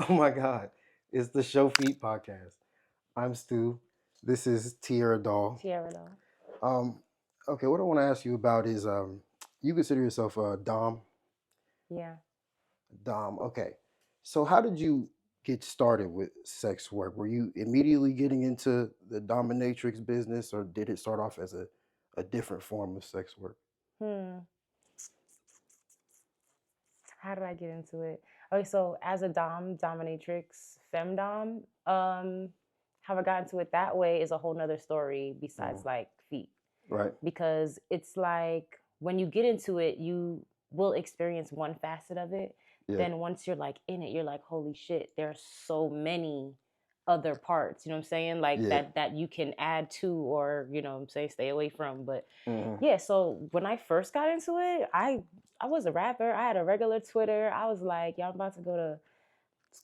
Oh my God. It's the Show Feet podcast. I'm Stu. This is Tierra Doll. Tierra Doll. Um, okay, what I want to ask you about is you consider yourself a Dom? Yeah. Dom, okay. So how did you get started with sex work? Were you immediately getting into the dominatrix business or did it start off as a different form of sex work? Hmm. How did I get into it? Okay, so as a dominatrix, femdom, how I got into it that way is a whole nother story besides like feet. Right. Because it's like when you get into it, you will experience one facet of it. Yeah. Then once you're like in it, you're like, holy shit, there's so many other parts, you know what I'm saying? Like Yeah. that you can add to or, you know what I'm saying, stay away from. But Mhm. yeah, so when I first got into it, I was a rapper. I had a regular Twitter. I was like, y'all, I'm about to go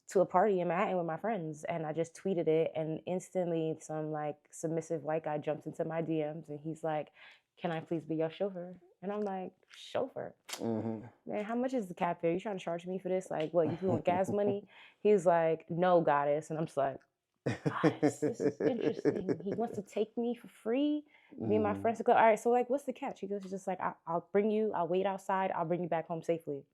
to a party in Manhattan with my friends, and I just tweeted it, and instantly some like submissive white guy jumped into my DMs, and he's like, "Can I please be your chauffeur?" And I'm like, "Chauffeur? Man, how much is the cab fare? You trying to charge me for this? Like, what? You want gas money?" He's like, "No, goddess," and I'm just like, "Goddess, this is interesting. He wants to take me for free." Me and my friends go, "All right, so like, what's the catch?" He goes, "He's just like, I'll bring you. I'll wait outside. I'll bring you back home safely."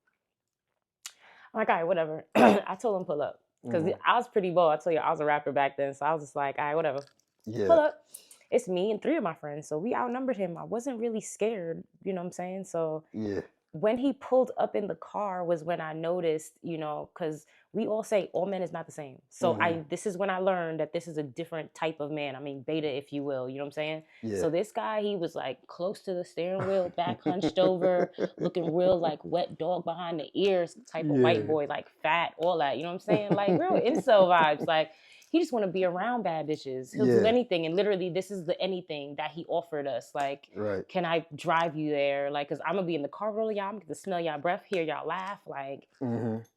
I'm like, all right, whatever. I told him pull up because I was pretty bold. I told you I was a rapper back then, so I was just like, all right, whatever. Yeah. Pull up. It's me and 3 of my friends, so we outnumbered him. I wasn't really scared, you know what I'm saying? So Yeah. when he pulled up in the car was when I noticed, you know, because we all say all men is not the same. So this is when I learned that this is a different type of man. I mean, beta, if you will, you know what I'm saying? Yeah. So this guy, he was like close to the steering wheel, back hunched over, looking real like wet dog behind the ears type of white boy, like fat, all that, you know what I'm saying? Like real incel vibes. Like he just want to be around bad bitches. He'll do anything. And literally, this is the anything that he offered us. Like, can I drive you there? Like, because I'm going to be in the car with y'all. I'm going to smell y'all breath, hear y'all laugh. Like,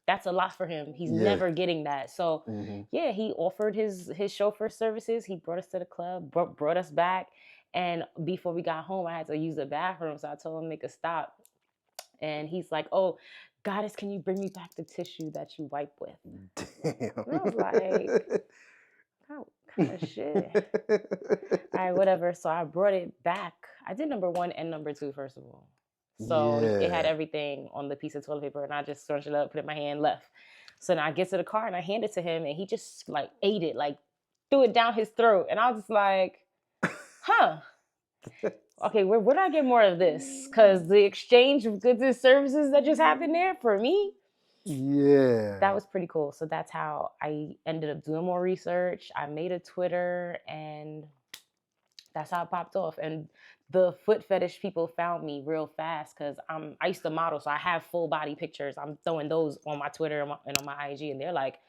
that's a lot for him. He's never getting that. So, yeah, he offered his chauffeur services. He brought us to the club, brought us back. And before we got home, I had to use the bathroom. So I told him to make a stop. And he's like, oh, goddess, can you bring me back the tissue that you wipe with? Damn. And I was like, kind of shit. All right, whatever. So I brought it back. I did number 1 and number 2, first of all. So it had everything on the piece of toilet paper, and I just scrunched it up, put it in my hand, left. So now I get to the car and I hand it to him, and he just like ate it, like threw it down his throat. And I was just like, huh. Okay, where did I get more of this? Because the exchange of goods and services that just happened there for me, that was pretty cool. So that's how I ended up doing more research. I made a Twitter, and that's how it popped off. And the foot fetish people found me real fast because I used to model, so I have full body pictures. I'm throwing those on my Twitter and on my IG, and they're like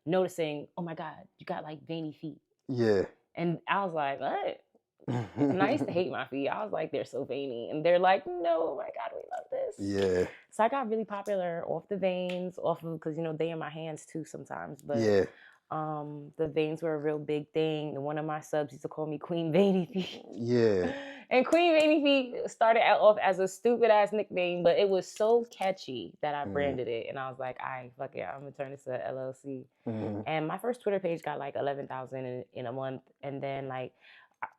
noticing, oh my God, you got like veiny feet. Yeah. And I was like, what? And I used to hate my feet. I was like, they're so veiny. And they're like, no, oh my God, we love this. Yeah. So I got really popular off the veins, off of, because, you know, they in my hands too sometimes. But the veins were a real big thing. And one of my subs used to call me Queen Veiny Feet. Yeah. And Queen Veiny Feet started out off as a stupid ass nickname, but it was so catchy that I branded it. And I was like, all right, fuck it, I'm going to turn this to LLC. And my first Twitter page got like 11,000 in a month. And then like,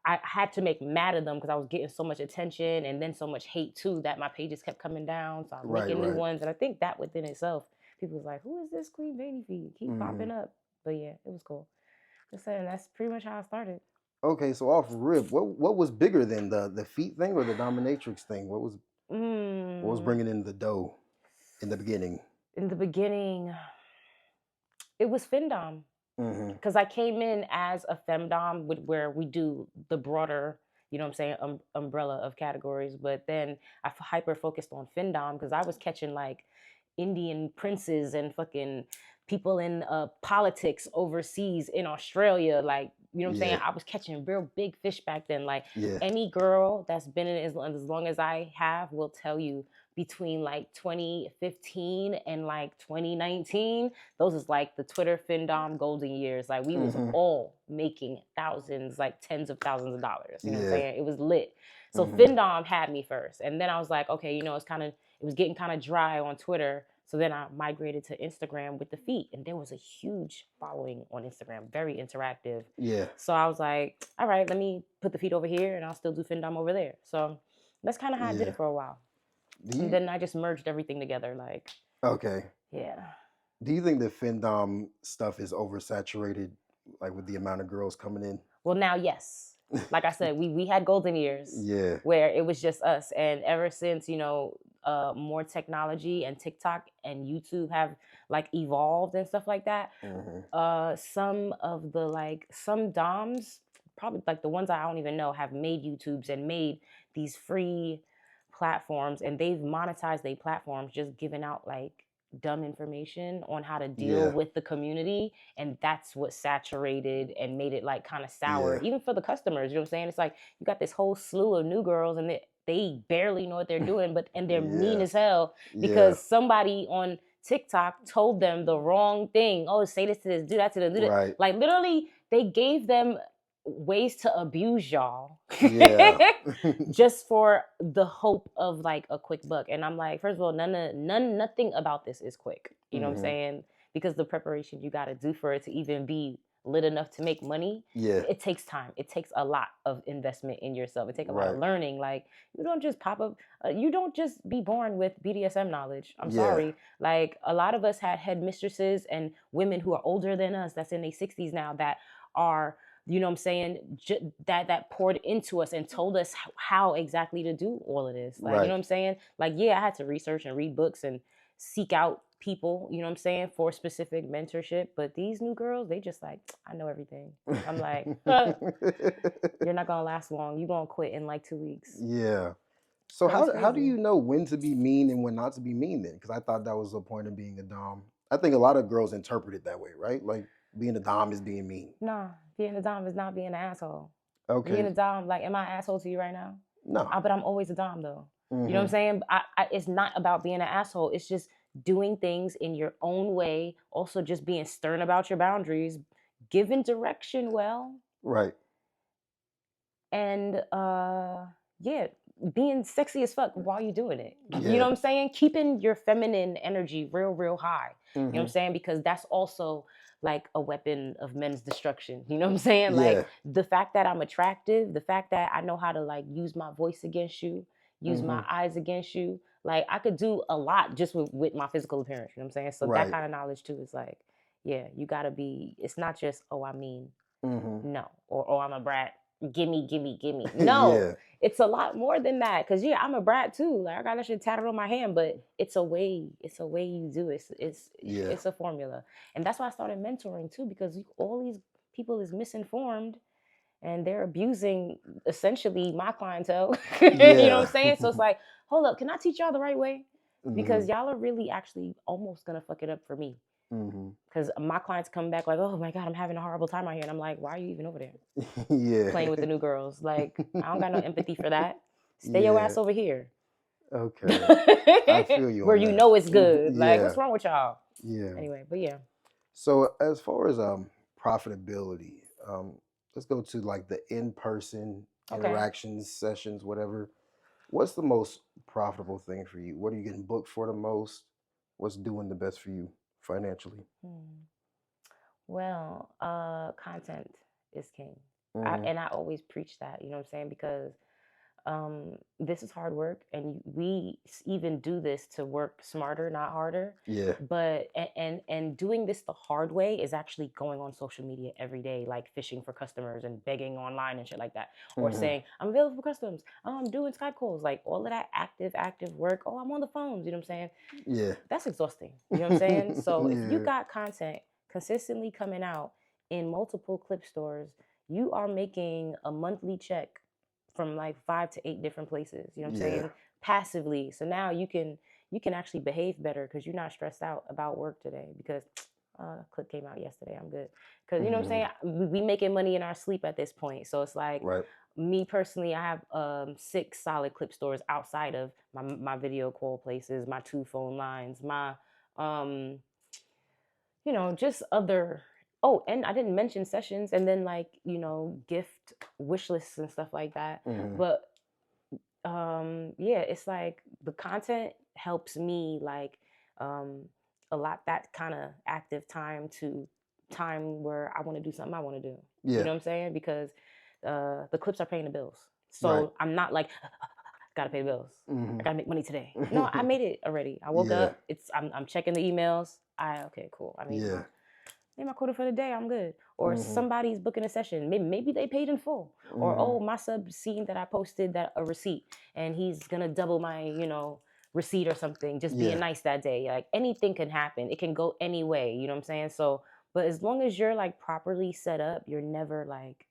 I had to make mad at them because I was getting so much attention and then so much hate too that my pages kept coming down. So I was making new ones. And I think that within itself, people was like, who is this Queen Veiny Feet? Keep popping up. But yeah, it was cool. Just saying, that's pretty much how I started. Okay, so off rip, what was bigger than the feet thing or the dominatrix thing? What was bringing in the dough in the beginning? In the beginning, it was femdom. Because I came in as a femdom where we do the broader, you know what I'm saying, umbrella of categories. But then I hyper focused on femdom because I was catching like Indian princes and fucking people in politics overseas in Australia. Like, you know what I'm saying? I was catching real big fish back then. Like any girl that's been in it as long as I have will tell you between like 2015 and like 2019, those is like the Twitter femdom golden years. Like we was all making thousands, like tens of thousands of dollars. You know what I'm saying? It was lit. So femdom had me first. And then I was like, okay, you know, it was getting kind of dry on Twitter. So then I migrated to Instagram with the feet, and there was a huge following on Instagram, very interactive. Yeah. So I was like, all right, let me put the feet over here, and I'll still do femdom over there. So that's kind of how I did it for a while. And then I just merged everything together. Like, okay. Yeah. Do you think the femdom stuff is oversaturated, like with the amount of girls coming in? Well, now, yes. Like I said, we had golden years where it was just us. And ever since, more technology and TikTok and YouTube have like evolved and stuff like that, some of the some DOMs, probably like the ones I don't even know, have made YouTubes and made these free platforms, and they've monetized their platforms just giving out like dumb information on how to deal with the community, and that's what saturated and made it like kind of sour even for the customers. You know what I'm saying? It's like you got this whole slew of new girls, and they barely know what they're doing, and they're mean as hell because somebody on TikTok told them the wrong thing. Oh, say this to this, do that to this, do that. Right. Like literally they gave them ways to abuse y'all just for the hope of like a quick buck. And I'm like, first of all, nothing about this is quick. You know what I'm saying? Because the preparation you got to do for it to even be lit enough to make money, it takes time. It takes a lot of investment in yourself. It takes a lot of learning. Like you don't just pop up, you don't just be born with BDSM knowledge. I'm sorry. Like a lot of us had headmistresses and women who are older than us that's in their 60s now that are, you know what I'm saying, that poured into us and told us how exactly to do all of this. Like, you know what I'm saying? Like, I had to research and read books and seek out people, you know what I'm saying, for specific mentorship. But these new girls, they just like, I know everything. I'm like, you're not going to last long. You're going to quit in like 2 weeks. Yeah. So how do you know when to be mean and when not to be mean then? Because I thought that was the point of being a dom. I think a lot of girls interpret it that way, right? Like being a dom is being mean. Nah, being a dom is not being an asshole. Okay. Being a dom, like, am I an asshole to you right now? No. But I'm always a dom though. You know what I'm saying? It's not about being an asshole. It's just doing things in your own way. Also just being stern about your boundaries, giving direction well. Right. And being sexy as fuck while you're doing it. You know what I'm saying? Keeping your feminine energy real high. You know what I'm saying? Because that's also like a weapon of men's destruction. You know what I'm saying? Like the fact that I'm attractive, the fact that I know how to like use my voice against you, use my eyes against you. Like I could do a lot just with my physical appearance. You know what I'm saying? So that kind of knowledge too is like, you gotta be, it's not just, oh, I mean, no, or oh, I'm a brat. Gimme. No, it's a lot more than that. Cause I'm a brat too. Like I got that shit tatted on my hand, but it's a way you do it. It's a formula. And that's why I started mentoring too, because all these people is misinformed and they're abusing essentially my clientele. You know what I'm saying? So it's like, hold up, can I teach y'all the right way? Because y'all are really actually almost gonna fuck it up for me. Because my clients come back like, oh my God, I'm having a horrible time out here. And I'm like, why are you even over there? Playing with the new girls. Like, I don't got no empathy for that. Stay your ass over here. Okay. I feel you. Where you know it's good. Like, what's wrong with y'all? Anyway, but So as far as profitability, let's go to like the in-person interactions, sessions, whatever. What's the most profitable thing for you? What are you getting booked for the most? What's doing the best for you financially? Well, content is king. And I always preach that, you know what I'm saying? Because this is hard work, and we even do this to work smarter, not harder. But and doing this the hard way is actually going on social media every day, like fishing for customers and begging online and shit like that, or saying I'm available for customs. I'm doing Skype calls, like all of that active work. Oh, I'm on the phones. You know what I'm saying? That's exhausting. You know what I'm saying? So if you got content consistently coming out in multiple clip stores, you are making a monthly check from like 5 to 8 different places, you know what I'm saying? Passively. So now you can actually behave better because you're not stressed out about work today because clip came out yesterday. I'm good. Because you know what I'm saying? We making money in our sleep at this point. So it's like me personally, I have 6 solid clip stores outside of my video call places, my 2 phone lines, my just other. Oh, and I didn't mention sessions and then like, gift wish lists and stuff like that. But it's like the content helps me like A lot that kind of active time to time where I want to do something I want to do. Yeah. You know what I'm saying? Because the clips are paying the bills. So Right. I'm not like gotta pay the bills. Mhm. I gotta make money today. No, I made it already. I woke Yeah. up. I'm checking the emails. Okay, cool. I made Yeah. my quota for the day. I'm good. Or somebody's booking a session. Maybe they paid in full. Or oh, my sub seen that I posted that a receipt and he's gonna double my receipt or something. Just being nice that day. Like anything can happen. It can go any way. You know what I'm saying? So, but as long as you're like properly set up, you're never like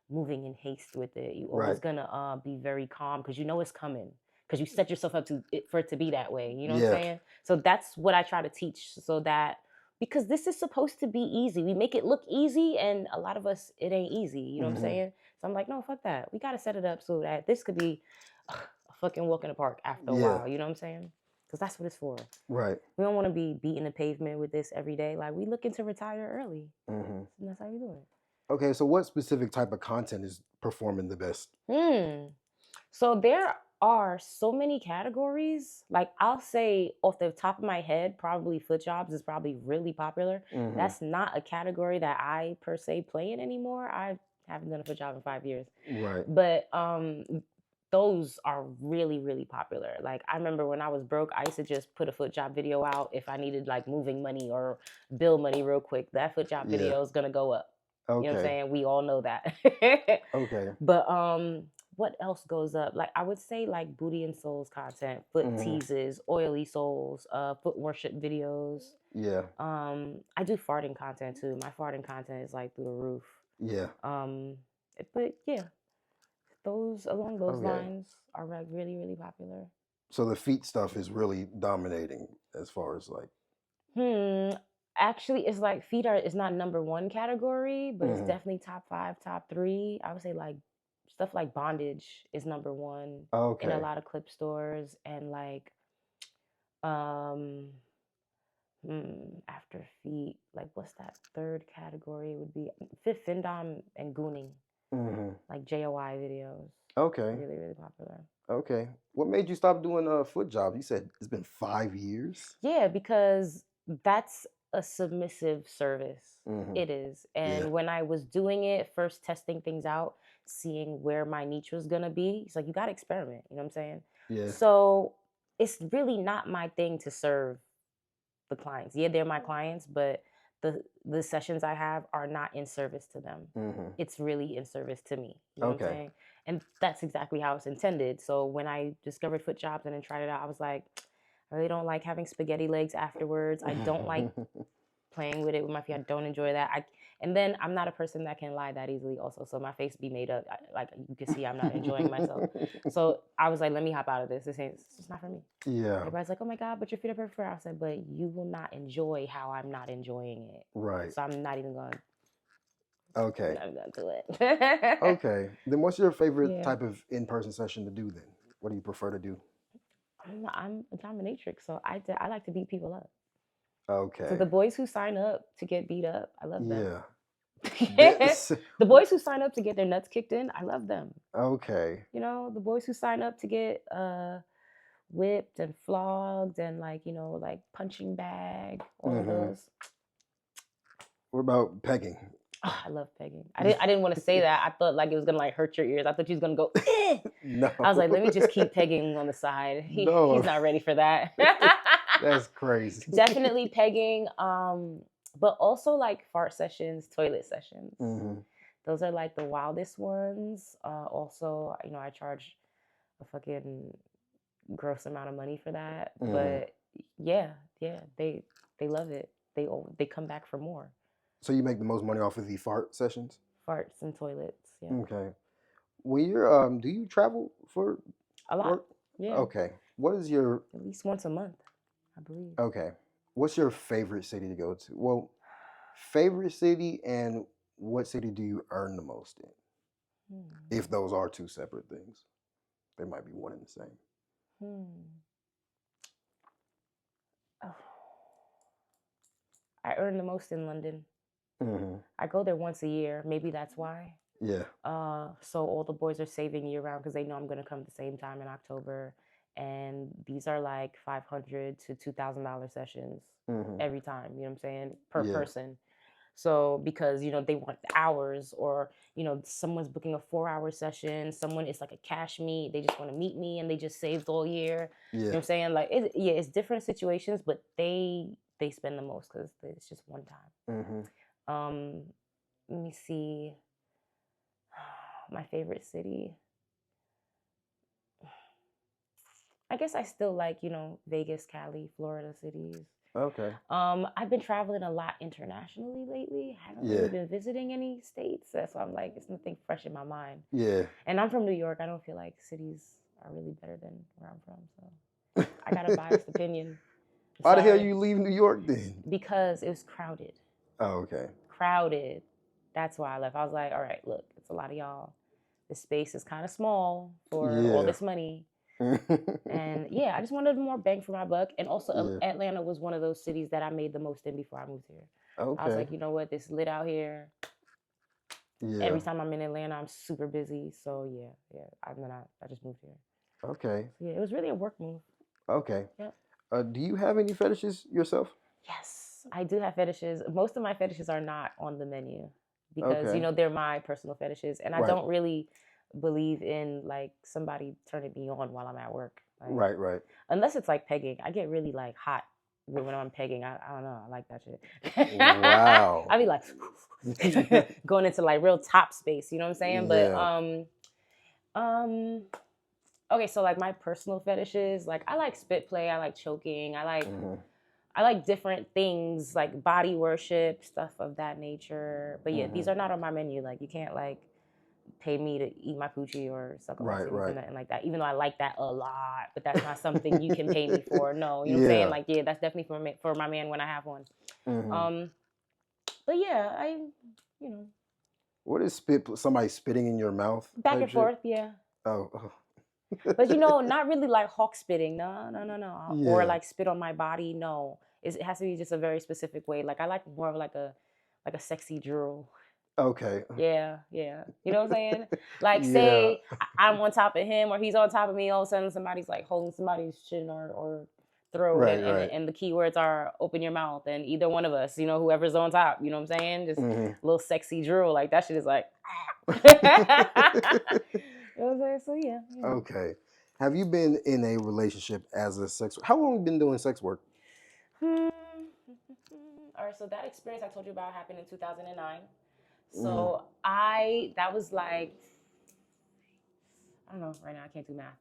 moving in haste with it. You always gonna be very calm because you know it's coming. Because you set yourself up for it to be that way. You know what I'm saying? So that's what I try to teach, so that because this is supposed to be easy. We make it look easy, and a lot of us, it ain't easy. You know what I'm saying? So I'm like, no, fuck that. We got to set it up so that this could be a fucking walk in the park after a while. You know what I'm saying? Because that's what it's for. Right. We don't want to be beating the pavement with this every day. Like, we looking to retire early. And that's how you do it. Okay, so what specific type of content is performing the best? So there are so many categories. Like I'll say off the top of my head, probably foot jobs is probably really popular. That's not a category that I per se play in anymore. I haven't done a foot job in 5 years. Right. But those are really, really popular. Like I remember when I was broke, I used to just put a foot job video out if I needed like moving money or bill money real quick. That foot job video is gonna go up. Okay. You know what I'm saying? We all know that. Okay. But what else goes up? Like I would say like booty and souls content, foot teases, oily souls, foot worship videos. Yeah. I do farting content too. My farting content is like through the roof. Yeah. But yeah, those along those lines are like really, really popular. So the feet stuff is really dominating as far as like. Actually, it's like feet is not number one category, but it's definitely top 5, top 3. I would say like stuff like bondage is number one in a lot of clip stores, and like after feet, like what's that third category would be fifth femdom and gooning, like JOI videos. Okay. Really, really popular. Okay. What made you stop doing a foot job? You said it's been 5 years. Yeah, because that's a submissive service. It is. And when I was doing it, first testing things out, seeing where my niche was gonna be, it's like you gotta experiment, you know what I'm saying? Yeah. So it's really not my thing to serve the clients. Yeah, they're my clients, but the sessions I have are not in service to them. It's really in service to me. You know what I'm saying? And that's exactly how it's intended. So when I discovered foot jobs and then tried it out, I was like, I really don't like having spaghetti legs afterwards. I don't like playing with it with my feet. I don't enjoy that. And then I'm not a person that can lie that easily also. So my face be made up. Like you can see I'm not enjoying myself. So I was like, let me hop out of this. It's just not for me. Yeah. Everybody's like, oh my God, but your feet are perfect for it. I said, but you will not enjoy how I'm not enjoying it. Right. So I'm not even going to. Okay. I'm going to do it. Okay. Then what's your favorite type of in-person session to do then? What do you prefer to do? I'm a dominatrix, so I like to beat people up. Okay. So the boys who sign up to get beat up, I love them. Yeah. The boys who sign up to get their nuts kicked in, I love them. Okay. You know, the boys who sign up to get whipped and flogged and like punching bag, all of those. What about pegging? Oh, I love pegging. I didn't want to say that. I thought like it was gonna like hurt your ears. I thought you was gonna go. Eh. No. I was like, let me just keep pegging on the side. He's not ready for that. That's crazy. Definitely pegging. But also like fart sessions, toilet sessions. Those are like the wildest ones. Also, I charge a fucking gross amount of money for that. But yeah, they love it. They come back for more. So you make the most money off of the fart sessions? Farts and toilets. Yeah. Okay. When you're do you travel for a lot? Work? Yeah. Okay. What is your at least once a month, I believe. Okay. What's your favorite city to go to? Well, favorite city, and what city do you earn the most in? If those are two separate things. They might be one and the same. Oh. I earn the most in London. I go there once a year. Maybe that's why. Yeah. So all the boys are saving year round because they know I'm going to come at the same time in October. and these are like $500 to $2,000 sessions every time. You know what I'm saying? Per person. So because they want hours, or someone's booking a 4-hour session, someone is like a cash meet, they just want to meet me and they just saved all year. You know what I'm saying? Like it's different situations, but they spend the most because it's just one time. Let me see. My favorite city. I guess I still like, Vegas, Cali, Florida cities. Okay. I've been traveling a lot internationally lately. I haven't really been visiting any states. That's why I'm like, it's nothing fresh in my mind. Yeah. And I'm from New York. I don't feel like cities are really better than where I'm from. So I got a biased opinion. Why the hell you leave New York then? Because it was crowded. Oh, okay. Crowded. That's why I left. I was like, all right, look, it's a lot of y'all. The space is kind of small for all this money. And I just wanted more bang for my buck. And also Atlanta was one of those cities that I made the most in before I moved here. Okay. I was like, you know what, this is lit out here. Every time I'm in Atlanta, I'm super busy. So I just moved here. Okay. So, it was really a work move. Okay. Yep. Do you have any fetishes yourself? Yes, I do have fetishes. Most of my fetishes are not on the menu because they're my personal fetishes, and I don't really believe in like somebody turning me on while I'm at work. Like, right. Unless it's like pegging. I get really like hot when I'm pegging. I don't know. I like that shit. Wow. I be like going into like real top space. You know what I'm saying? Yeah. But okay. So like my personal fetishes, like I like spit play. I like choking. I like different things like body worship, stuff of that nature. But these are not on my menu. Like you can't like pay me to eat my poochie or suck on my titties or nothing like that. Even though I like that a lot, but that's not something you can pay me for. No, you know what I'm saying? Like that's definitely for my man when I have one. But I. What is spit? Somebody spitting in your mouth? Back and forth, yeah. Oh. But not really like hawk spitting. No. Yeah. Or like spit on my body. No, it has to be just a very specific way. Like I like more of like a sexy drool. Okay. Yeah. You know what I'm saying? Like say I'm on top of him or he's on top of me. All of a sudden somebody's like holding somebody's chin or throat, right. And the keywords are open your mouth, and either one of us, whoever's on top. You know what I'm saying? Just a little sexy drool. Like that shit is like. You know what I'm saying? So yeah. Okay. Have you been in a relationship as a sex? How long have you been doing sex work? All right. So that experience I told you about happened in 2009. So that was like, I don't know. Right now I can't do math.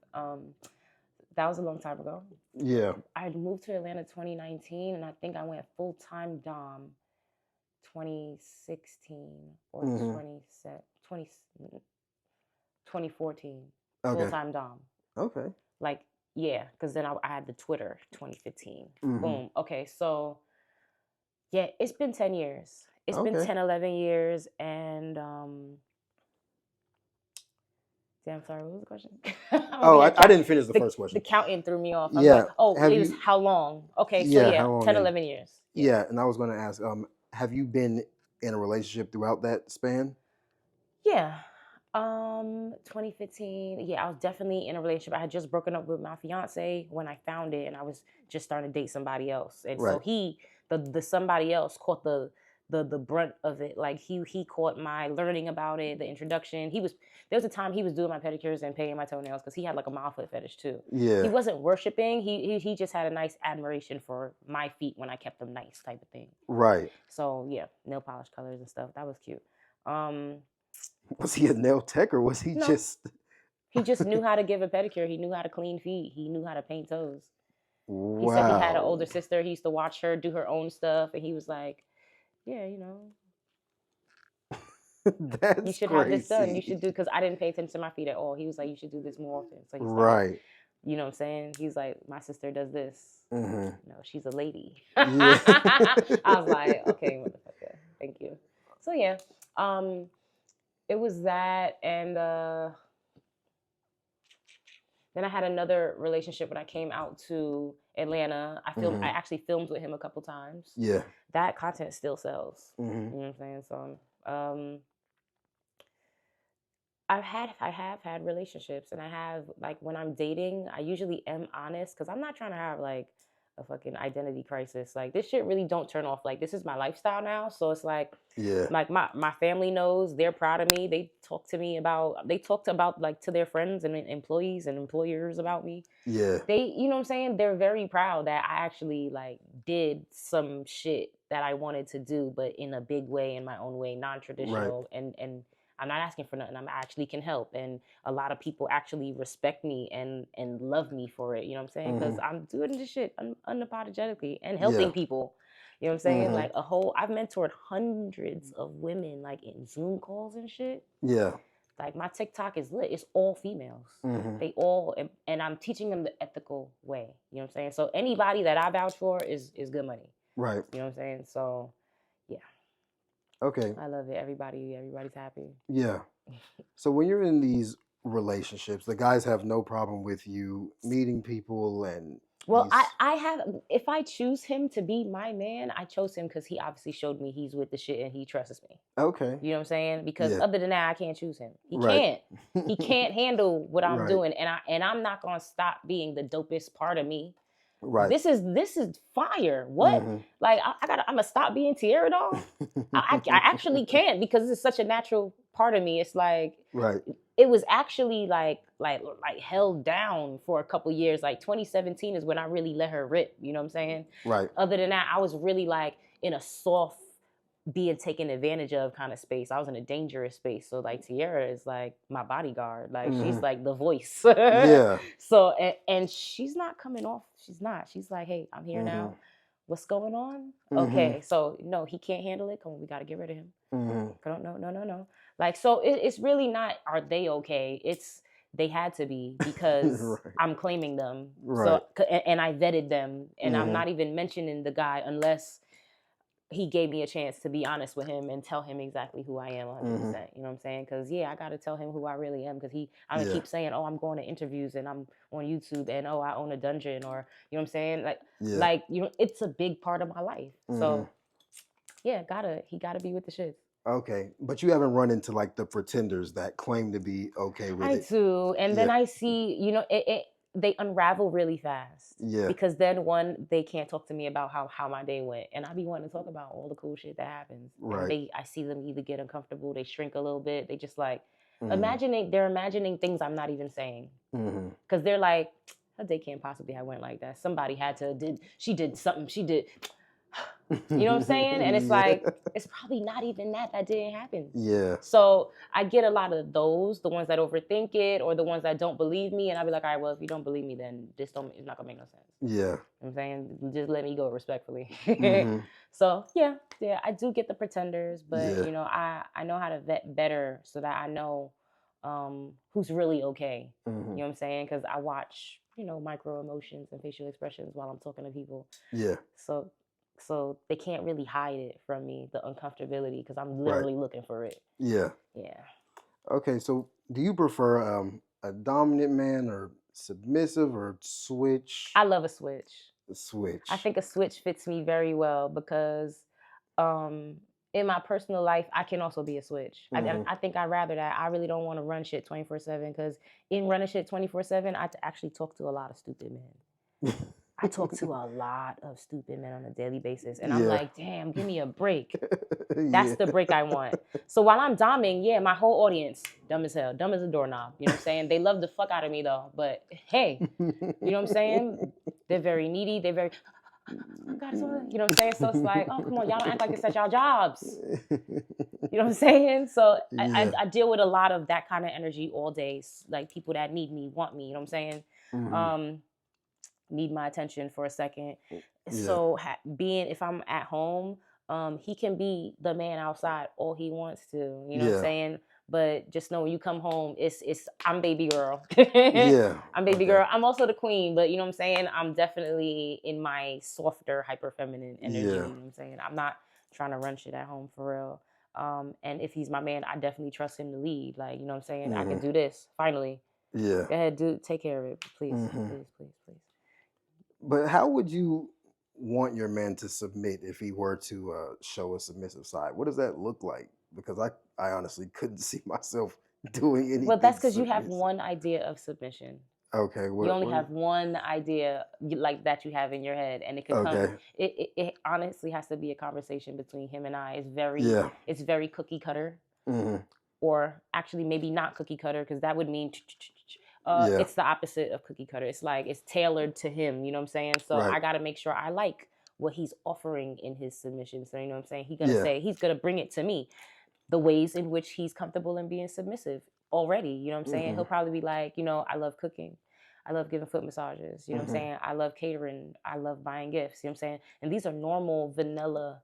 That was a long time ago. Yeah. I moved to Atlanta 2019, and I think I went full-time dom 2016 or 2014. Okay. Full-time dom. Okay. Like, because then I had the Twitter 2015. Boom. Okay, so, it's been 10 years. It's been 10, 11 years, and, damn, sorry, what was the question? I didn't finish the first question. The counting threw me off. I was like, it was how long? Okay, so 10, 11 years. Yeah, and I was going to ask, have you been in a relationship throughout that span? Yeah. 2015. I was definitely in a relationship. I had just broken up with my fiance when I found it, and I was just starting to date somebody else. And so the somebody else caught the brunt of it. Like he caught my learning about it, the introduction. There was a time he was doing my pedicures and painting my toenails because he had like a mile foot fetish too. Yeah. He wasn't worshiping. He just had a nice admiration for my feet when I kept them nice, type of thing. Right. So nail polish colors and stuff. That was cute. Was he a nail tech or was he just? He just knew how to give a pedicure. He knew how to clean feet. He knew how to paint toes. Wow. He said he had an older sister. He used to watch her do her own stuff, and he was like, "Yeah, That's you should crazy. have this done. You should do," because I didn't pay attention to my feet at all. He was like, "You should do this more often." So he started, right. You know what I'm saying? He's like, "My sister does this. She's a lady." Yeah. I was like, "Okay, motherfucker, thank you." So it was that, and then I had another relationship when I came out to Atlanta. I actually filmed with him a couple times. Yeah. That content still sells. You know what I'm saying? So I have had relationships, and I have, like, when I'm dating, I usually am honest because I'm not trying to have like a fucking identity crisis. Like, this shit really don't turn off. Like, this is my lifestyle now, so it's Yeah. like my family knows, they're proud of me. They talked about like to their friends and employees and employers about me. Yeah. They, you know what I'm saying? They're very proud that I actually like did some shit that I wanted to do, but in a big way, in my own way, Right. non-traditional, and I'm not asking for nothing. I actually can help, and a lot of people actually respect me and love me for it. You know what I'm saying? Because Mhm. I'm doing this shit unapologetically and Yeah. helping people. You know what I'm saying? Mhm. Like I've mentored hundreds of women, like in Zoom calls and shit. Yeah. Like, my TikTok is lit. It's all females. Mhm. They all, and I'm teaching them the ethical way. You know what I'm saying? So anybody that I vouch for is good money. Right. You know what I'm saying? So yeah, Okay. I love it. Everybody's happy. Yeah. So when you're in these relationships, the guys have no problem with you meeting people and Well, these. I have, if I choose him to be my man, I chose him because he obviously showed me he's with the shit and he trusts me. Okay. You know what I'm saying? Because Yeah. other than that, I can't choose him. He Right. can't. He can't handle what I'm Right. doing, and I'm not gonna stop being the dopest part of me. Right. This is fire. What? Mhm. Like, I'm gonna stop being Tierra Doll. I actually can't, because it's such a natural part of me. It's like, Right. it was actually like held down for a couple years. Like 2017 is when I really let her rip. You know what I'm saying? Right. Other than that, I was really like in a soft, being taken advantage of kind of space. I was in a dangerous space. So like, Tierra is like my bodyguard. Like, she's Mhm. like the voice. Yeah. So and she's not coming off. She's not. She's like, hey, I'm here Mhm. now. What's going on? Mhm. Okay, so no, he can't handle it. Come on, we got to get rid of him. Mhm. No. Like, so it's really not, are they okay? It's, they had to be, because Right. I'm claiming them. Right. So and I vetted them, and I'm Mhm. not even mentioning the guy unless he gave me a chance to be honest with him and tell him exactly who I am 100%. Mhm. You know what I'm saying? Because yeah, I got to tell him who I really am, because I'm gonna Yeah. keep saying, oh, I'm going to interviews and I'm on YouTube, and oh, I own a dungeon, or you know what I'm saying? Yeah. Like, you know, it's a big part of my life. Mhm. So yeah, he gotta be with the shits. Okay, but you haven't run into like the pretenders that claim to be okay with I it. do, and then Yeah. I see, you know, they unravel really fast. Yeah. Because then, one, they can't talk to me about how my day went, and I be wanting to talk about all the cool shit that happens. Right. And I see them either get uncomfortable, they shrink a little bit, they just like Mhm. they're imagining things I'm not even saying, Mhm. because they're like, her day can't possibly have went like that. Somebody had to did something. She did. You know what I'm saying? And it's Yeah. like, it's probably not even that didn't happen. Yeah. So I get a lot of those, the ones that overthink it, or the ones that don't believe me, and I'll be like, all right, well, if you don't believe me, then it's not gonna make no sense. Yeah. You know what I'm saying? Just let me go respectfully. Mhm. So yeah, I do get the pretenders, but Yeah. you know, I know how to vet better so that I know who's really okay. You Mhm. know what I'm saying? Because I watch, you know, micro emotions and facial expressions while I'm talking to people. Yeah. So they can't really hide it from me, the uncomfortability, because I'm Right. literally looking for it. Yeah. Yeah. Okay, so do you prefer a dominant man or submissive or switch? I love a switch. Switch. I think a switch fits me very well because in my personal life, I can also be a switch. Mhm. I think I'd rather that. I really don't want to run shit 24/7, because in running shit 24/7, I actually talk to a lot of stupid men. I talk to a lot of stupid men on a daily basis, and I'm Yeah. like, damn, give me a break. Yeah. That's the break I want. So while I'm doming, yeah, my whole audience, dumb as hell, dumb as a doorknob. You know what I'm saying? They love the fuck out of me though. But hey, you know what I'm saying? They're very needy. They're very, oh God, you know what I'm saying? So it's like, oh, come on, y'all don't act like it's at y'all jobs. You know what I'm saying? So Yeah. I deal with a lot of that kind of energy all day. Like, people that need me, want me, you know what I'm saying? Mhm. Need my attention for a second. Yeah. So if I'm at home, he can be the man outside all he wants to, you know what I'm Yeah. saying? But just know, when you come home, it's I'm baby girl. Yeah. I'm baby Okay. girl. I'm also the queen, but you know what I'm saying? I'm definitely in my softer, hyper feminine energy. Yeah. You know what I'm saying? I'm not trying to run shit at home for real. And if he's my man, I definitely trust him to lead. Like, you know what I'm saying? I can Mhm. do this. Finally. Yeah. Go ahead, dude. Take care of it. Please. Mhm. Please. But how would you want your man to submit if he were to show a submissive side? What does that look like? Because I honestly couldn't see myself doing anything. Well, that's because you have submissive. one idea of submission. Okay. You only have one idea like that you have in your head, and it could come. It honestly has to be a conversation between him and I. It's very cookie cutter, or actually maybe not cookie cutter, because that would mean it's the opposite of cookie cutter. It's like it's tailored to him. You know what I'm saying? So I got to make sure I like what he's offering in his submission. So you know what I'm saying? He's gonna bring it to me, the ways in which he's comfortable in being submissive already. You know what I'm saying? He'll probably be like, I love cooking. I love giving foot massages. You know what I'm saying? I love catering. I love buying gifts. You know what I'm saying? And these are normal, vanilla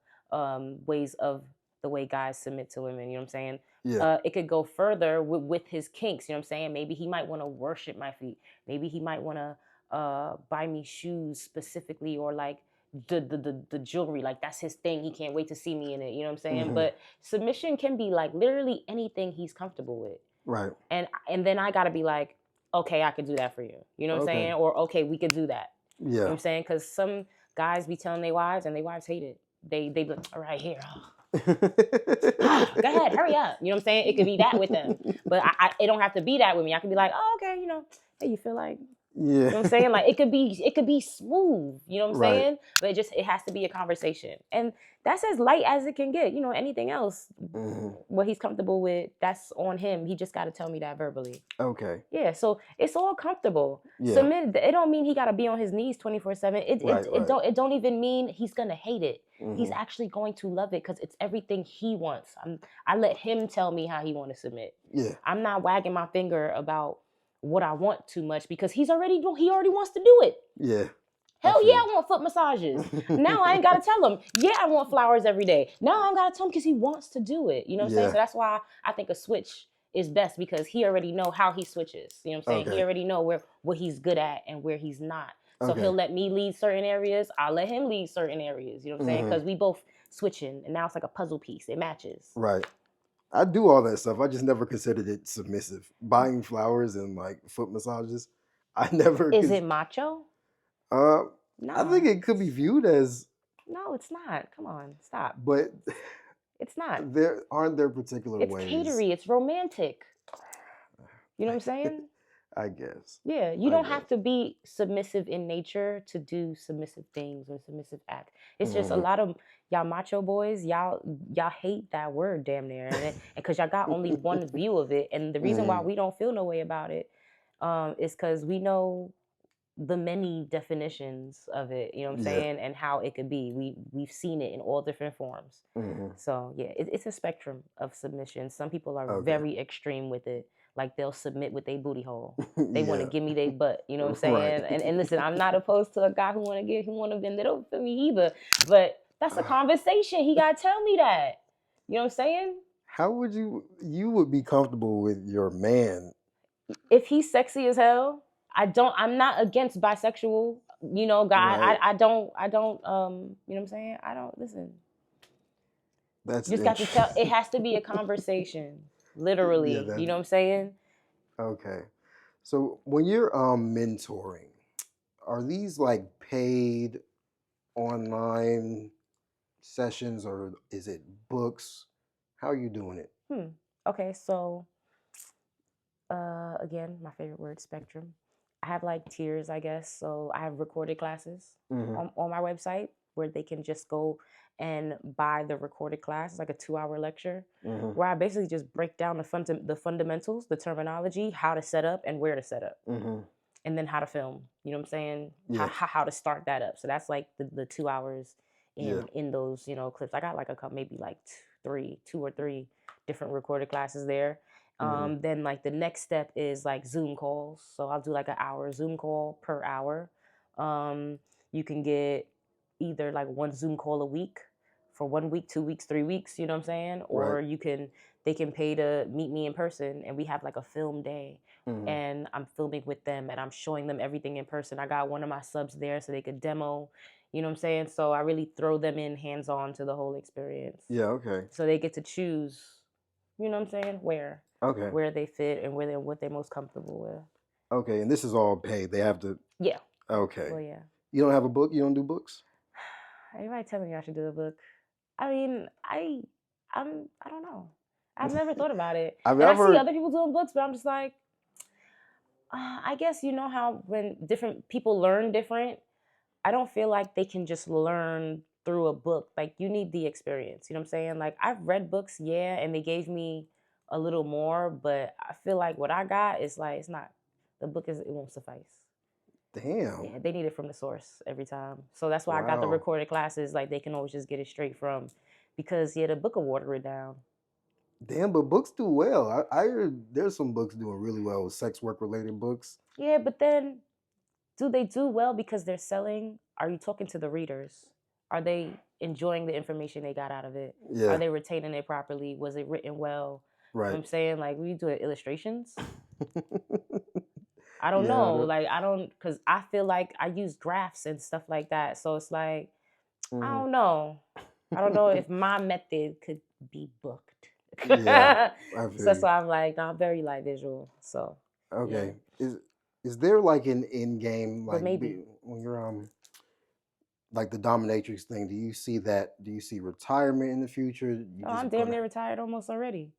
ways of the way guys submit to women. You know what I'm saying? Yeah. It could go further with his kinks. You know what I'm saying? Maybe he might want to worship my feet. Maybe he might want to buy me shoes specifically, or like the jewelry. Like that's his thing. He can't wait to see me in it. You know what I'm saying? But submission can be like literally anything he's comfortable with. Right. And then I gotta be like, okay, I could do that for you. You know what I'm saying? Or okay, we could do that. Yeah. You know what I'm saying? Because some guys be telling their wives, and their wives hate it. They be like, all right, here. Go ahead, hurry up. You know what I'm saying? It could be that with them. But it don't have to be that with me. I could be like, oh, okay, hey, you feel like, you know what I'm saying? Like it could be smooth, you know what I'm saying? But it has to be a conversation. And that's as light as it can get. Anything else, what he's comfortable with, that's on him. He just got to tell me that verbally. Okay. Yeah, so it's all comfortable. Yeah. Submit. It don't mean he got to be on his knees 24/7. It don't even mean he's gonna hate it. He's actually going to love it because it's everything he wants. I let him tell me how he want to submit. Yeah. I'm not wagging my finger about what I want too much because he already wants to do it. Yeah. Hell yeah, I want foot massages. Now I ain't gotta tell him. Yeah, I want flowers every day. Now I don't gotta tell him because he wants to do it. You know what I'm saying? So that's why I think a switch is best, because he already know how he switches. You know what I'm saying? Okay. He already know what he's good at and where he's not. So he'll let me lead certain areas. I'll let him lead certain areas. You know what I'm saying? Because we both switching, and now it's like a puzzle piece. It matches. Right. I do all that stuff. I just never considered it submissive. Buying flowers and like foot massages. I never. Is it macho? No. No. I think it could be viewed as. No, it's not. Come on, stop. But it's not. Aren't there particular ways? It's catery. It's romantic. You know what I'm saying? I guess. Yeah, you don't have to be submissive in nature to do submissive things or submissive acts. It's just a lot of y'all macho boys, y'all hate that word damn near, and because y'all got only one view of it. And the reason why we don't feel no way about it is because we know the many definitions of it. You know what I'm saying, and how it could be. We've seen it in all different forms. So yeah, it's a spectrum of submission. Some people are very extreme with it. Like they'll submit with their booty hole. They want to give me their butt. You know what I'm saying? Right. And listen, I'm not opposed to a guy who want to bend it over for me either. But that's a conversation. He got to tell me that. You know what I'm saying? How would you would be comfortable with your man? If he's sexy as hell, I'm not against bisexual, guy. Right. I don't, you know what I'm saying? I don't, listen. That's just got to tell, it has to be a conversation. Literally, you know what I'm saying? Okay. So when you're mentoring, are these like paid online sessions, or is it books? How are you doing it? Okay, so again, my favorite word, spectrum. I have like tiers, I guess. So I have recorded classes on my website where they can just go and buy the recorded class. It's like a 2-hour lecture where I basically just break down the fundamentals, the terminology, how to set up and where to set up, and then how to film. You know what I'm saying? Yeah. How to start that up. So that's like the 2 hours in those clips. I got like maybe like 2 or 3 different recorded classes there. Then like the next step is like Zoom calls. So I'll do like an hour Zoom call per hour. You can get either like 1 Zoom call a week for 1 week, 2 weeks, 3 weeks, you know what I'm saying? Or they can pay to meet me in person, and we have like a film day and I'm filming with them and I'm showing them everything in person. I got one of my subs there so they could demo, you know what I'm saying? So I really throw them in hands-on to the whole experience. Yeah, okay. So they get to choose, you know what I'm saying, where they fit and what they're most comfortable with. Okay, and this is all paid. They have to. Yeah. Okay. Well, yeah. You don't have a book? You don't do books? Everybody telling me I should do a book. I mean, I don't know. I've never thought about it. I mean, and I I've see heard. other people doing books, but I'm just like, I guess you know how when different people learn different, I don't feel like they can just learn through a book. Like you need the experience. You know what I'm saying? Like I've read books, yeah, and they gave me a little more, but I feel like what I got is like it's not the book is it won't suffice. Damn. Yeah, they need it from the source every time. So that's why I got the Wow. recorded classes. Like they can always just get it straight from, because yeah, the book will water it down. Damn, but books do well. I heard there's some books doing really well with sex work related books. Yeah, but then do they do well because they're selling? Are you talking to the readers? Are they enjoying the information they got out of it? Yeah. Are they retaining it properly? Was it written well? Right. You know what I'm saying? Like, we do illustrations. I don't Yeah, know. Like, I don't, because I feel like I use graphs and stuff like that. So it's like, I don't know. I don't know if my method could be booked. Yeah, So that's why I'm like, no, I'm very like visual. So okay, is there like an end game, but like maybe when you're like the dominatrix thing? Do you see that? Do you see retirement in the future? You oh, just I'm damn near retired almost already.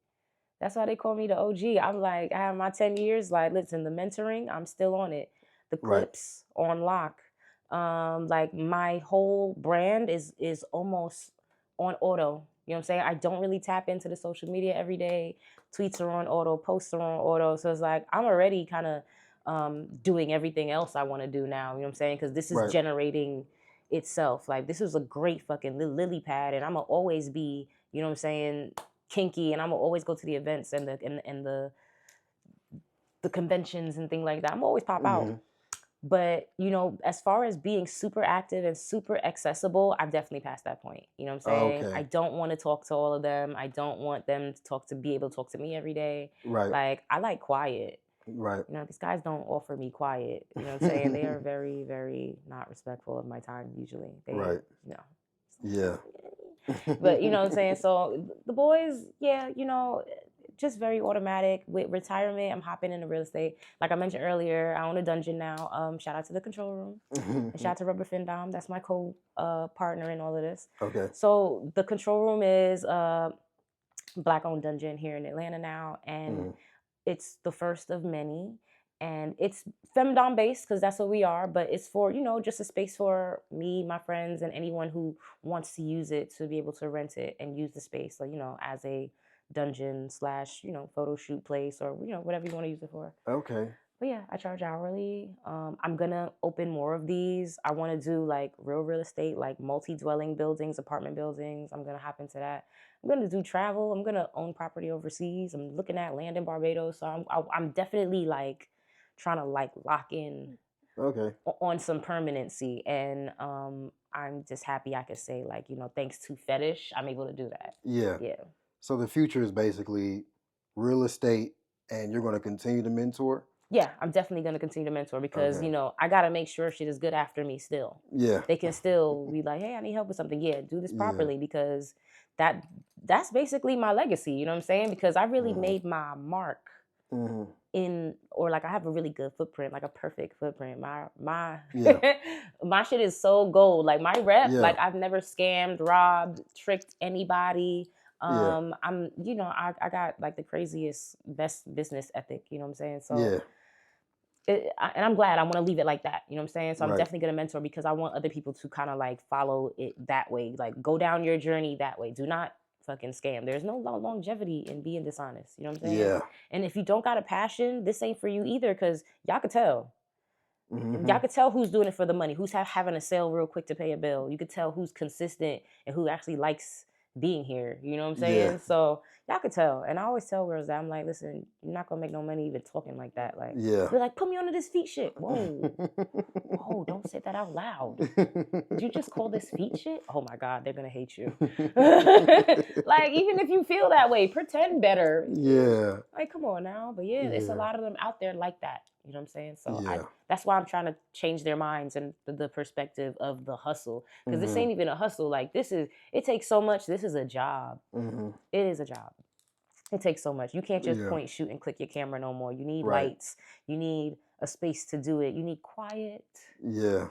That's why they call me the OG. I'm like, I have my 10 years. Like, listen, the mentoring, I'm still on it. The clips on lock. Like my whole brand is almost on auto. You know what I'm saying? I don't really tap into the social media every day. Tweets are on auto, posts are on auto. So it's like I'm already kind of doing everything else I want to do now. You know what I'm saying? Because this is generating itself. Like this is a great fucking lily pad, and I'm gonna always be, you know what I'm saying, kinky, and I'm gonna always go to the events and the conventions and things like that. I'm gonna always pop out. But, you know, as far as being super active and super accessible, I've definitely passed that point. You know what I'm saying? Okay. I don't want to talk to all of them. I don't want them to be able to talk to me every day. Right. Like, I like quiet. Right. You know, these guys don't offer me quiet. You know what I'm saying? They are very, very not respectful of my time usually. They, right. You know. Yeah. But, you know what I'm saying? So the boys, yeah, you know, just very automatic. With retirement, I'm hopping into real estate. Like I mentioned earlier, I own a dungeon now. Shout out to the control room. And shout out to Rubber Femdom. That's my partner in all of this. Okay. So the control room is a Black-owned dungeon here in Atlanta now. And it's the first of many. And it's femdom based because that's what we are. But it's for, you know, just a space for me, my friends, and anyone who wants to use it to be able to rent it and use the space. So, you know, as a dungeon / you know, photo shoot place, or you know, whatever you want to use it for. Okay. But yeah, I charge hourly. I'm gonna open more of these. I want to do like real estate, like multi-dwelling buildings, apartment buildings. I'm gonna hop into that. I'm gonna do travel. I'm gonna own property overseas. I'm looking at land in Barbados. So I'm definitely like trying to like lock in on some permanency. And I'm just happy I could say, like, you know, thanks to fetish, I'm able to do that. Yeah. So the future is basically real estate, and you're going to continue to mentor? Yeah, I'm definitely going to continue to mentor because, you know, I got to make sure shit is good after me still. Yeah. They can still be like, hey, I need help with something. Yeah, do this properly because that's basically my legacy, you know what I'm saying? Because I really made my mark in, or like I have a really good footprint, like a perfect footprint. My my shit is so gold. Like my rep, like I've never scammed, robbed, tricked anybody. I'm, you know, I got like the craziest, best business ethic, you know what I'm saying? So, and I'm glad. I want to leave it like that, you know what I'm saying? So I'm definitely going to mentor because I want other people to kind of like follow it that way. Like go down your journey that way. Do not fucking scam. There's no longevity in being dishonest, you know what I'm saying? Yeah. And if you don't got a passion, this ain't for you either because y'all could tell. Y'all could tell who's doing it for the money, who's having a sale real quick to pay a bill. You could tell who's consistent and who actually likes being here, you know what I'm saying? So y'all could tell. And I always tell girls that I'm like, listen, you're not gonna make no money even talking like that. Like, they're like, put me onto this feet shit. Whoa, don't say that out loud. Did you just call this feet shit? Oh my God, they're gonna hate you. Like, even if you feel that way, pretend better. Yeah. Like, come on now. But yeah, it's a lot of them out there like that. You know what I'm saying? So that's why I'm trying to change their minds and the perspective of the hustle. Because this ain't even a hustle. Like, it takes so much. This is a job. It is a job. It takes so much. You can't just point, shoot, and click your camera no more. You need lights. You need a space to do it. You need quiet. Yeah.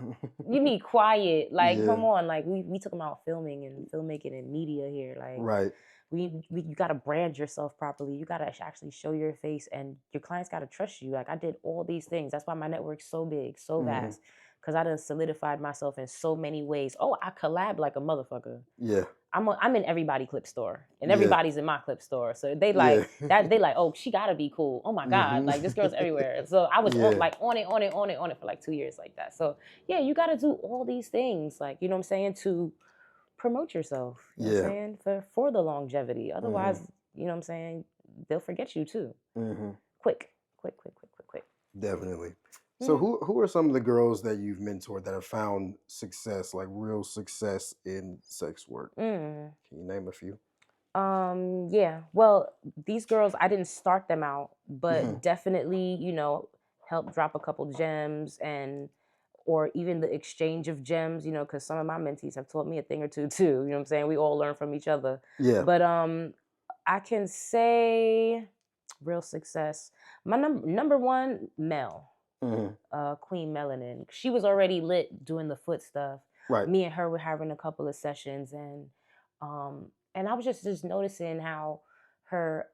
You need quiet. Like, come on. Like, we talking about filming and filmmaking and media here. Like, you got to brand yourself properly. You got to actually show your face, and your clients got to trust you. Like I did all these things. That's why my network's so big, so vast, because I done solidified myself in so many ways. Oh, I collab like a motherfucker. Yeah. I'm in everybody clip store, and everybody's in my clip store. So they like that. They like, oh, she gotta be cool. Oh my god, like this girl's everywhere. So I was on it for like 2 years like that. So yeah, you gotta do all these things, like you know what I'm saying, to promote yourself. You know what I'm saying, for the longevity. Otherwise, you know what I'm saying, they'll forget you too. Quick. Definitely. So who are some of the girls that you've mentored that have found success, like real success in sex work? Can you name a few? Yeah. Well, these girls, I didn't start them out, but definitely, you know, help drop a couple gems, or even the exchange of gems, you know, because some of my mentees have taught me a thing or two too. You know what I'm saying? We all learn from each other. Yeah. But I can say real success. My number one, Mel. Queen Melanin. She was already lit doing the foot stuff. Right. Me and her were having a couple of sessions, and I was just noticing how her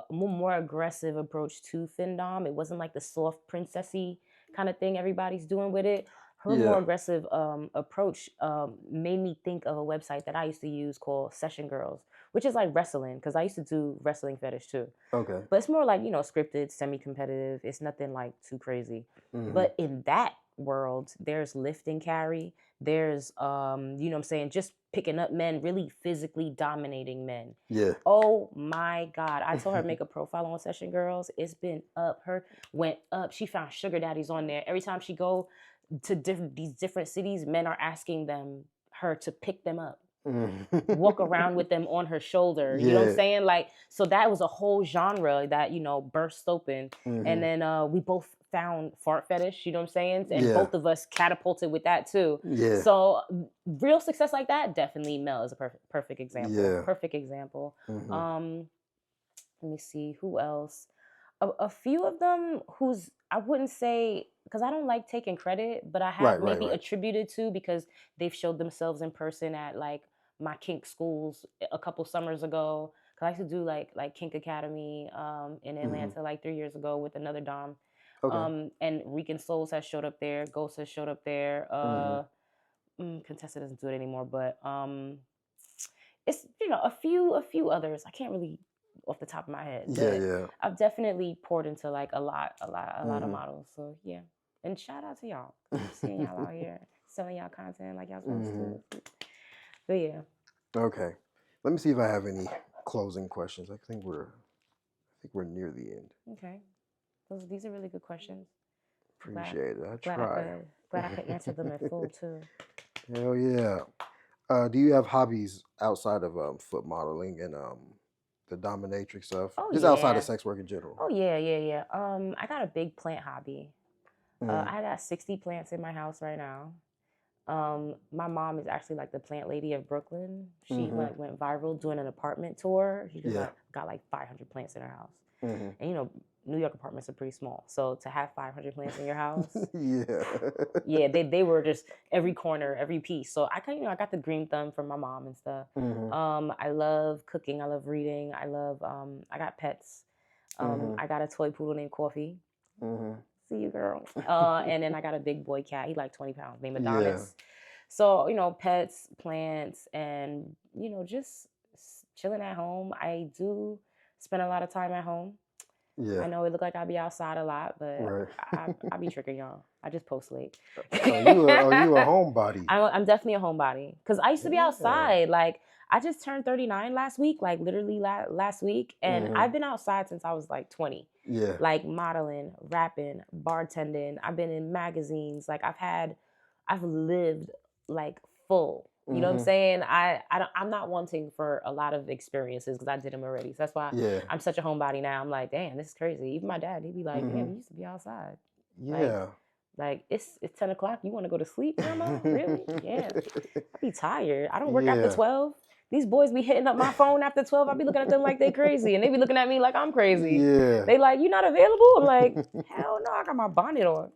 more aggressive approach to femdom. It wasn't like the soft princessy kind of thing everybody's doing with it. Her more aggressive approach made me think of a website that I used to use called Session Girls, which is like wrestling, because I used to do wrestling fetish too. Okay. But it's more like, you know, scripted, semi-competitive. It's nothing like too crazy. But in that world, there's lift and carry. There's, you know what I'm saying, just picking up men, really physically dominating men. Yeah. Oh my God. I told her to make a profile on Session Girls. It's been up. Her went up. She found sugar daddies on there. Every time she go to these different cities, men are asking her to pick them up. Walk around with them on her shoulder. You know what I'm saying? Like, so that was a whole genre that, you know, burst open. And then we both found fart fetish, you know what I'm saying? And both of us catapulted with that too. Yeah. So real success like that, definitely Mel is a perfect example. Yeah. Perfect example. Let me see, who else? A few of them who's, I wouldn't say, because I don't like taking credit, but I have maybe attributed to, because they've showed themselves in person at like my kink schools a couple summers ago. Because I used to do like Kink Academy in Atlanta like 3 years ago with another dom. Okay. And Rican Souls has showed up there. Ghost has showed up there. Contessa doesn't do it anymore, but it's, you know, a few others. I can't really off the top of my head. Yeah. I've definitely poured into like a lot of models. So yeah. And shout out to y'all. Seeing y'all out here selling y'all content like y'all supposed to. But yeah. Okay. Let me see if I have any closing questions. I think we're near the end. Okay. These are really good questions. Appreciate it. I try. Glad I could answer them in full too. Hell yeah. Do you have hobbies outside of foot modeling and the dominatrix stuff? Oh, just outside of sex work in general. Oh yeah. I got a big plant hobby. I got 60 plants in my house right now. My mom is actually like the plant lady of Brooklyn. She went viral doing an apartment tour. She just got like 500 plants in her house. And you know, New York apartments are pretty small. So to have 500 plants in your house, they were just every corner, every piece. So I kind of, I got the green thumb from my mom and stuff. I love cooking. I love reading. I love, I got pets. I got a toy poodle named Coffee. See you, girl. And then I got a big boy cat. He like 20 pounds, named Adonis. So, you know, pets, plants, and, you know, just chilling at home. I do spend a lot of time at home. I know it look like I be outside a lot, but I be tricking y'all. I just post late. you a homebody. I'm definitely a homebody. Because I used to be outside. Like, I just turned 39 last week, like literally last week. And I've been outside since I was like 20. Yeah. Like modeling, rapping, bartending. I've been in magazines. Like I've lived like full. You know what I'm saying? I'm not wanting for a lot of experiences because I did them already. So that's why I'm such a homebody now. I'm like, damn, this is crazy. Even my dad, he'd be like, damn, we used to be outside. Yeah. Like it's 10 o'clock. You want to go to sleep, Grandma? Really? Yeah. I be tired. I don't work after 12. These boys be hitting up my phone after 12. I be looking at them like they crazy. And they be looking at me like I'm crazy. Yeah. They like, you not available? I'm like, hell no, I got my bonnet on.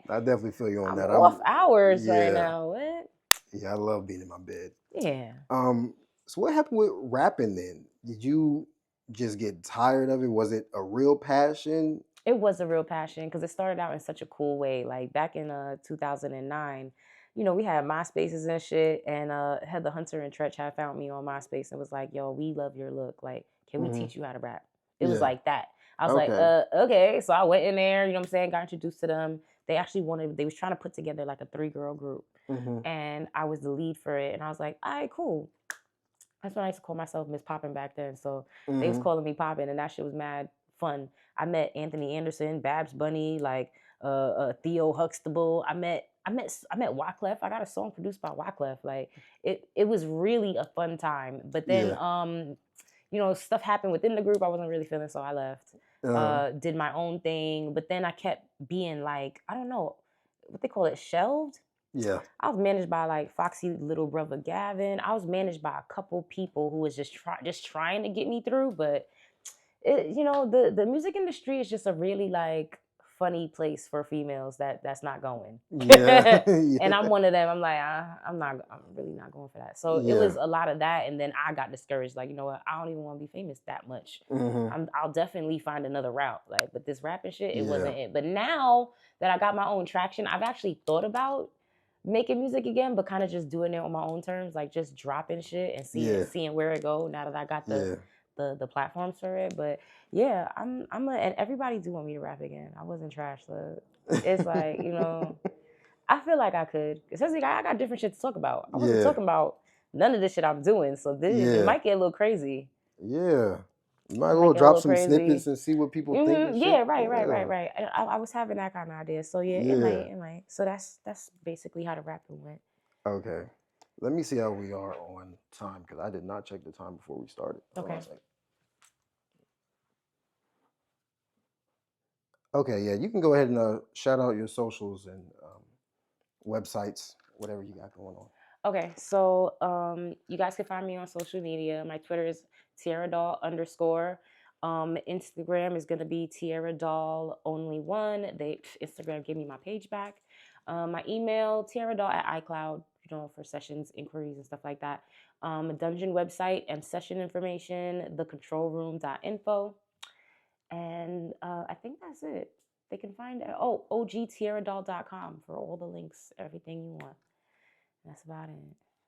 I definitely feel you on that. I'm off hours right now. What? Yeah, I love being in my bed. Yeah. So what happened with rapping then? Did you just get tired of it? Was it a real passion? It was a real passion because it started out in such a cool way. Like back in 2009, we had MySpaces and shit, and Heather Hunter and Tretch had found me on MySpace and was like, "Yo, we love your look. Like, can we Hmm. teach you how to rap?" It was Yeah. like that. I was like, Okay. okay. So I went in there, you know what I'm saying, got introduced to them. They actually they was trying to put together like a 3-girl group. Hmm. And I was the lead for it. And I was like, all right, cool. That's when I used to call myself Miss Poppin' back then. So they was Hmm. calling me Poppin', and that shit was mad fun. I met Anthony Anderson, Babs Bunny, like Theo Huxtable. I met Wyclef. I got a song produced by Wyclef. Like it was really a fun time. But then Yeah. stuff happened within the group I wasn't really feeling, so I left. Uh, Did my own thing, but then I kept being like, I don't know what they call it, shelved. yeah. I was managed by like Foxy little brother Gavin. I was managed by a couple people who was just trying to get me through. But the music industry is just a really like funny place for females that's not going. Yeah. And Yeah. I'm one of them. I'm like, I'm really not going for that. So it Yeah. was a lot of that, and then I got discouraged. Like, you know what? I don't even want to be famous that much. Hmm. I'll definitely find another route. Like, but this rapping shit, it Yeah. wasn't it. But now that I got my own traction, I've actually thought about making music again, but kind of just doing it on my own terms, like just dropping shit and Yeah. seeing where it go. Now that I got Yeah. the platforms for it, but yeah, and everybody do want me to rap again. I wasn't trash, so it's like I feel like I could, especially I got different shit to talk about. I wasn't Yeah. talking about none of this shit I'm doing, so it Yeah. might get a little crazy. Yeah. You might It as might well get a drop little some crazy. snippets and see what people think and shit. Yeah, right. Yeah. I was having that kind of idea, so yeah, Yeah. it might. So that's basically how the rapping went. Okay. Let me see how we are on time because I did not check the time before we started. Hold on Okay. a second. Okay, yeah, you can go ahead and shout out your socials and websites, whatever you got going on. Okay, so you guys can find me on social media. My Twitter is Tierra Doll _. Instagram is gonna be Tierra Doll only one. Instagram gave me my page back. My email Tierra Doll at iCloud, for sessions, inquiries, and stuff like that. Dungeon website and session information, thecontrolroom.info. And I think that's it. They can find ogtierradoll.com for all the links, everything you want. That's about it.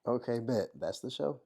Okay, bet. That's the show.